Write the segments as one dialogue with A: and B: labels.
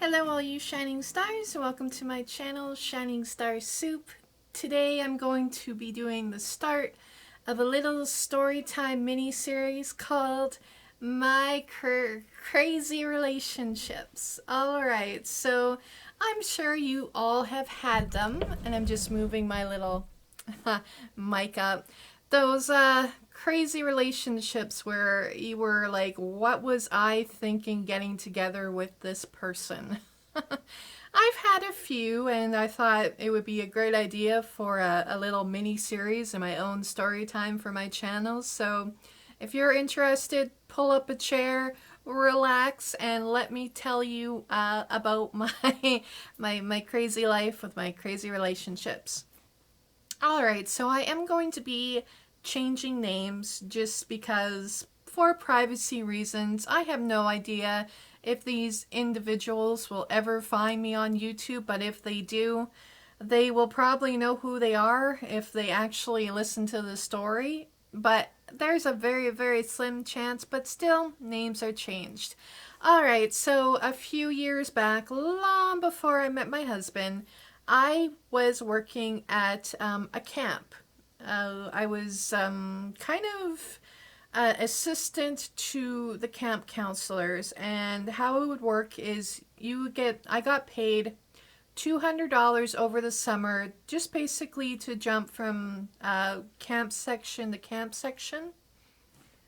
A: Hello all you shining stars, welcome to my channel Shining Star Soup. Today I'm going to be doing the start of a little storytime mini-series called My Crazy Relationships. Alright, so I'm sure you all have had them, and I'm just moving my little mic up. Those crazy relationships where you were like, what was I thinking getting together with this person? I've had a few, and I thought it would be a great idea for a little mini series in my own story time for my channel. So if you're interested, pull up a chair, relax, and let me tell you about my crazy life with my crazy relationships. Alright, so I am going to be changing names just because, for privacy reasons. I have no idea if these individuals will ever find me on YouTube, but if they do, they will probably know who they are if they actually listen to the story. But there's a very, very slim chance, but still, names are changed. Alright, so a few years back, long before I met my husband, I was working at a camp. I was kind of assistant to the camp counselors, and how it would work is I got paid $200 over the summer, just basically to jump from camp section to camp section.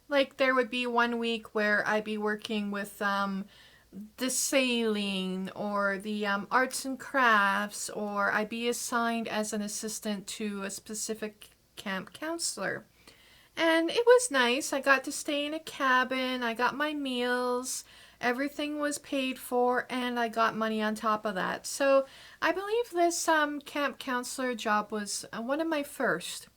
A: Like there would be one week where I'd be working with the sailing or the arts and crafts, or I'd be assigned as an assistant to a specific camp counselor. And it was nice. I got to stay in a cabin, I got my meals, everything was paid for, and I got money on top of that. So I believe this camp counselor job was one of my first.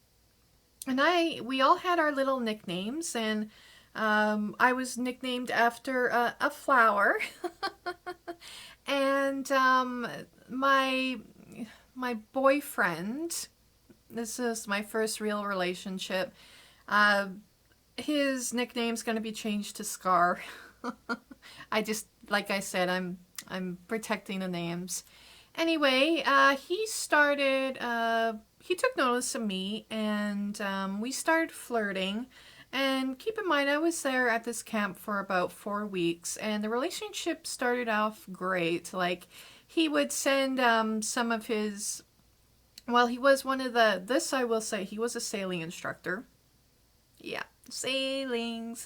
A: And we all had our little nicknames, and I was nicknamed after a flower. And my boyfriend, this is my first real relationship, uh, his nickname's going to be changed to Scar. Like I said, I'm protecting the names. Anyway, he took notice of me, and we started flirting. And keep in mind, I was there at this camp for about 4 weeks, and the relationship started off great. Like, he would send some of his, well, he was this I will say, he was a sailing instructor. Yeah, sailing.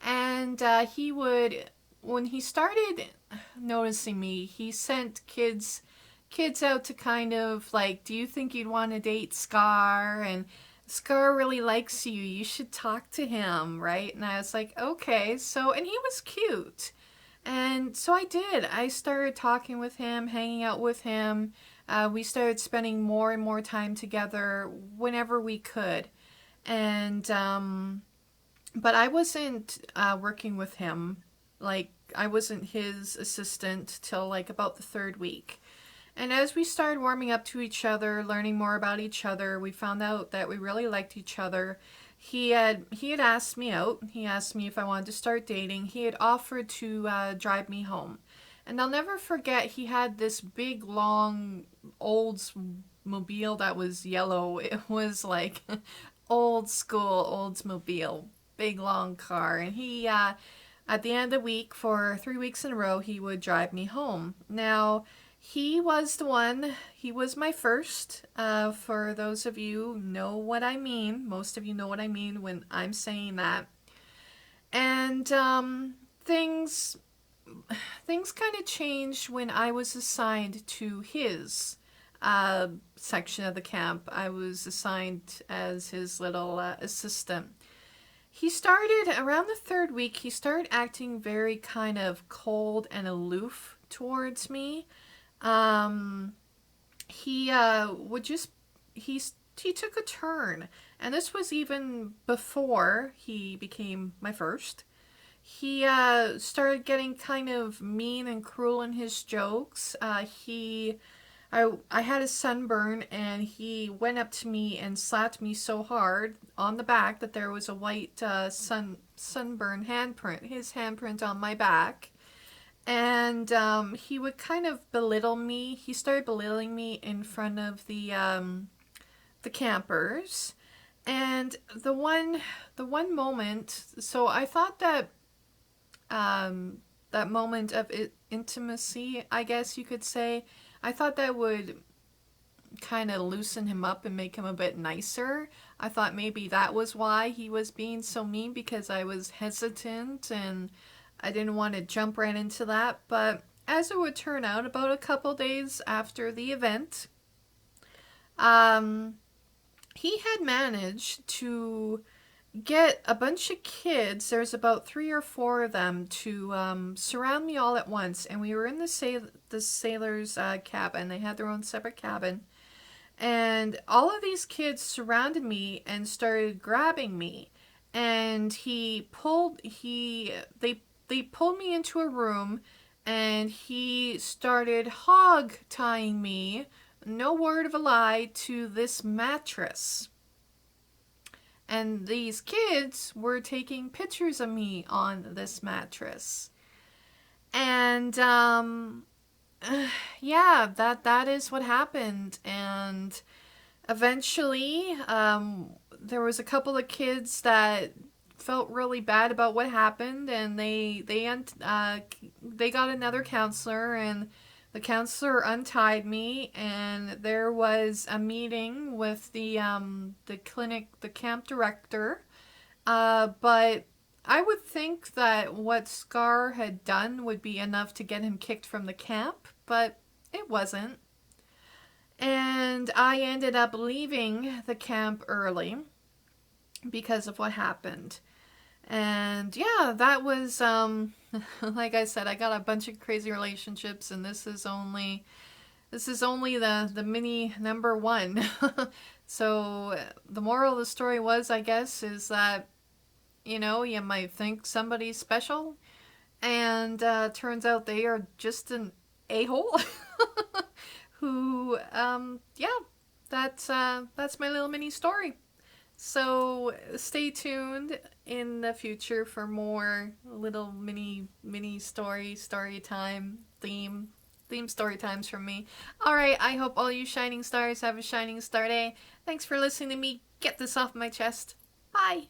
A: And he would, when he started noticing me, he sent kids out to kind of like, do you think you'd want to date Scar? And Scar really likes you. You should talk to him, right? And I was like, okay. So, and he was cute. And so I did. I started talking with him, hanging out with him. We started spending more and more time together whenever we could. And, but I wasn't working with him. Like, I wasn't his assistant till like about the third week. And as we started warming up to each other, learning more about each other, we found out that we really liked each other. He had asked me out. He asked me if I wanted to start dating. He had offered to drive me home. And I'll never forget, he had this big, long Oldsmobile that was yellow. It was like old school Oldsmobile, big, long car. And he, at the end of the week, for 3 weeks in a row, he would drive me home. Now, he was the one, he was my first. For those of you know what I mean, most of you know what I mean when I'm saying that. And things kind of changed when I was assigned to his section of the camp. I was assigned as his little assistant. He started, around the third week, he started acting very kind of cold and aloof towards me. He would just, he took a turn. And this was even before he became my first. He started getting kind of mean and cruel in his jokes. I had a sunburn, and he went up to me and slapped me so hard on the back that there was a white sunburn handprint, his handprint on my back. And he would kind of belittle me. He started belittling me in front of the campers. And the one moment, so I thought that that moment of intimacy, I guess you could say, I thought that would kind of loosen him up and make him a bit nicer. I thought maybe that was why he was being so mean, because I was hesitant and I didn't want to jump right into that. But as it would turn out, about a couple days after the event, um, he had managed to get a bunch of kids. There's about 3 or 4 of them to surround me all at once, and we were in the sailor's cabin. They had their own separate cabin, and all of these kids surrounded me and started grabbing me. And they pulled me into a room, and he started hog tying me, no word of a lie, to this mattress. And these kids were taking pictures of me on this mattress. And yeah, that is what happened. And eventually, there was a couple of kids that felt really bad about what happened, and they got another counselor, and the counselor untied me, and there was a meeting with the camp director. But I would think that what Scar had done would be enough to get him kicked from the camp, but it wasn't. And I ended up leaving the camp early because of what happened. And yeah, that was like I said, I got a bunch of crazy relationships, and this is only the mini number one. So the moral of the story was, I guess, is that, you might think somebody's special, and turns out they are just an a-hole. Who, yeah, that's my little mini story. So stay tuned in the future for more little mini story time theme story times from me. All right, I hope all you shining stars have a shining star day. Thanks for listening to me get this off my chest. Bye.